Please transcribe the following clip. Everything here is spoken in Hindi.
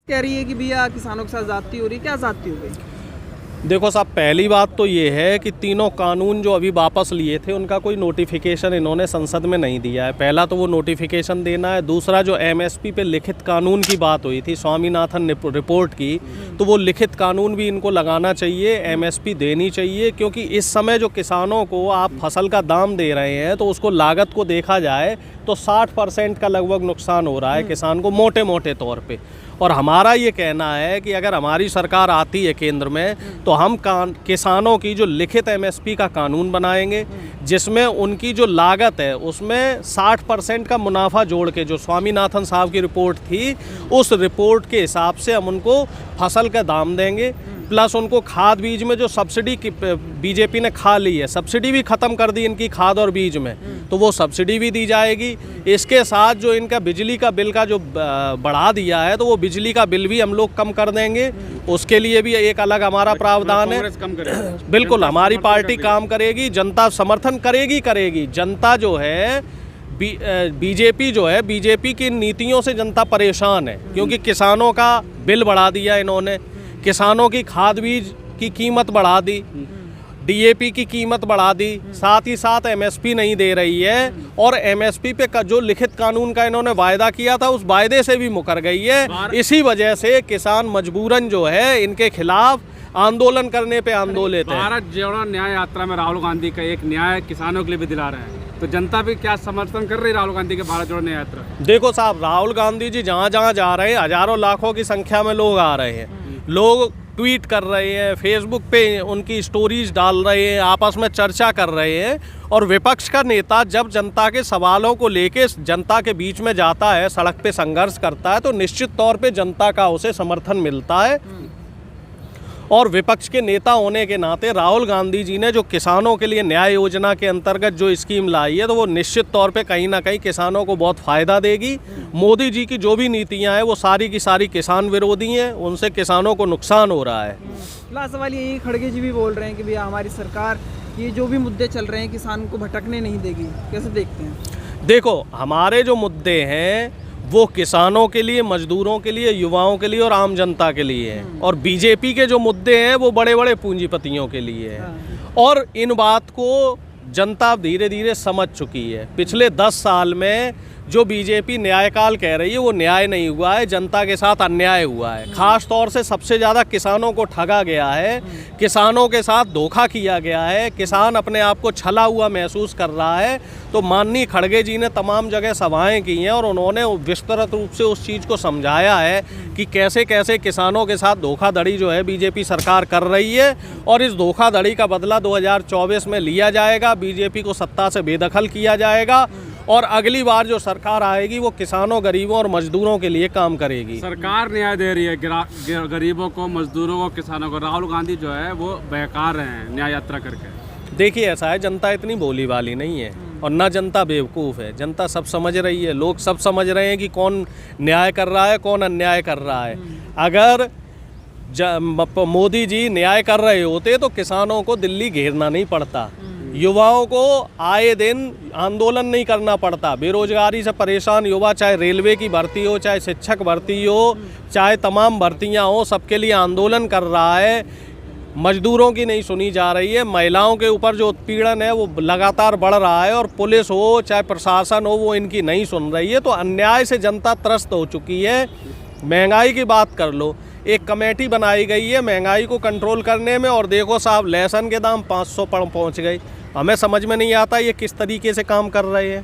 कह रही है कि भैया किसानों के साथ ज़्यादती हो रही है, क्या ज़्यादती हो गई? देखो साहब, पहली बात तो ये है कि तीनों कानून जो अभी वापस लिए थे उनका कोई नोटिफिकेशन इन्होंने संसद में नहीं दिया है। पहला तो वो नोटिफिकेशन देना है। दूसरा, जो एमएसपी पे लिखित कानून की बात हुई थी स्वामीनाथन रिपोर्ट की, तो वो लिखित कानून भी इनको लगाना चाहिए, एमएसपी देनी चाहिए। क्योंकि इस समय जो किसानों को आप फसल का दाम दे रहे हैं तो उसको लागत को देखा जाए तो 60% का लगभग नुकसान हो रहा है किसान को मोटे मोटे तौर पे। और हमारा ये कहना है कि अगर हमारी सरकार आती है केंद्र में तो हम किसानों की जो लिखित एमएसपी का कानून बनाएंगे, जिसमें उनकी जो लागत है उसमें 60% का मुनाफा जोड़ के, जो स्वामीनाथन साहब की रिपोर्ट थी उस रिपोर्ट के हिसाब से हम उनको फसल का दाम देंगे। प्लस उनको खाद बीज में जो सब्सिडी की बीजेपी ने खा ली है, सब्सिडी भी ख़त्म कर दी इनकी खाद और बीज में, तो वो सब्सिडी भी दी जाएगी। इसके साथ जो इनका बिजली का बिल का जो बढ़ा दिया है तो वो बिजली का बिल भी हम लोग कम कर देंगे। उसके लिए भी एक अलग हमारा प्रावधान है। बिल्कुल, हमारी पार्टी काम करेगी, जनता समर्थन करेगी। जनता जो है बीजेपी जो है, बीजेपी की नीतियों से जनता परेशान है, क्योंकि किसानों का बिल बढ़ा दिया इन्होंने, किसानों की खाद बीज की कीमत बढ़ा दी, डीएपी की कीमत बढ़ा दी, साथ ही साथ एमएसपी नहीं दे रही है। और एमएसपी पे जो लिखित कानून का इन्होंने वायदा किया था उस वायदे से भी मुकर गई है। इसी वजह से किसान मजबूरन जो है इनके खिलाफ आंदोलन करने पे आंदोलित है। भारत जोड़ो न्याय यात्रा में राहुल गांधी का एक न्याय किसानों के लिए भी दिला रहे हैं, तो जनता भी क्या समर्थन कर रही है राहुल गांधी के भारत जोड़ो न्याय यात्रा? देखो साहब, राहुल गांधी जी जहाँ जहाँ जा रहे हैं हजारों लाखों की संख्या में लोग आ रहे हैं, लोग ट्वीट कर रहे हैं, फेसबुक पे उनकी स्टोरीज डाल रहे हैं, आपस में चर्चा कर रहे हैं। और विपक्ष का नेता जब जनता के सवालों को लेके जनता के बीच में जाता है, सड़क पे संघर्ष करता है, तो निश्चित तौर पे जनता का उसे समर्थन मिलता है। और विपक्ष के नेता होने के नाते राहुल गांधी जी ने जो किसानों के लिए न्याय योजना के अंतर्गत जो स्कीम लाई है, तो वो निश्चित तौर पे कहीं ना कहीं किसानों को बहुत फ़ायदा देगी। मोदी जी की जो भी नीतियां हैं वो सारी की सारी किसान विरोधी हैं, उनसे किसानों को नुकसान हो रहा है। लास्ट सवाल यही, खड़गे जी भी बोल रहे हैं कि भैया हमारी सरकार ये जो भी मुद्दे चल रहे हैं किसान को भटकने नहीं देगी, कैसे देखते हैं? देखो, हमारे जो मुद्दे हैं वो किसानों के लिए, मजदूरों के लिए, युवाओं के लिए और आम जनता के लिए हैं। और बीजेपी के जो मुद्दे हैं वो बड़े बड़े पूंजीपतियों के लिए हैं। और इन बात को जनता धीरे धीरे समझ चुकी है। पिछले 10 साल में जो बीजेपी न्यायकाल कह रही है वो न्याय नहीं हुआ है, जनता के साथ अन्याय हुआ है। खास तौर से सबसे ज़्यादा किसानों को ठगा गया है, किसानों के साथ धोखा किया गया है, किसान अपने आप को छला हुआ महसूस कर रहा है। तो माननीय खड़गे जी ने तमाम जगह सभाएं की हैं और उन्होंने विस्तृत रूप से उस चीज़ को समझाया है कि कैसे कैसे किसानों के साथ धोखाधड़ी जो है बीजेपी सरकार कर रही है। और इस धोखाधड़ी का बदला 2024 में लिया जाएगा, बीजेपी को सत्ता से बेदखल किया जाएगा और अगली बार जो सरकार आएगी वो किसानों, गरीबों और मजदूरों के लिए काम करेगी। सरकार न्याय दे रही है गरीबों को, मजदूरों को, किसानों को। राहुल गांधी जो है वो बहका रहे हैं न्याय यात्रा करके। देखिए, ऐसा है, जनता इतनी भोली वाली नहीं है और ना जनता बेवकूफ़ है। जनता सब समझ रही है, लोग सब समझ रहे हैं कि कौन न्याय कर रहा है, कौन अन्याय कर रहा है। अगर मोदी जी न्याय कर रहे होते तो किसानों को दिल्ली घेरना नहीं पड़ता, युवाओं को आए दिन आंदोलन नहीं करना पड़ता। बेरोजगारी से परेशान युवा, चाहे रेलवे की भर्ती हो, चाहे शिक्षक भर्ती हो, चाहे तमाम भर्तियां हो, सबके लिए आंदोलन कर रहा है। मजदूरों की नहीं सुनी जा रही है। महिलाओं के ऊपर जो उत्पीड़न है वो लगातार बढ़ रहा है और पुलिस हो चाहे प्रशासन हो वो इनकी नहीं सुन रही है। तो अन्याय से जनता त्रस्त हो चुकी है। महंगाई की बात कर लो, एक कमेटी बनाई गई है महंगाई को कंट्रोल करने में, और देखो साहब, लहसुन के दाम 500 पर पहुँच गए। हमें समझ में नहीं आता ये किस तरीके से काम कर रहे हैं।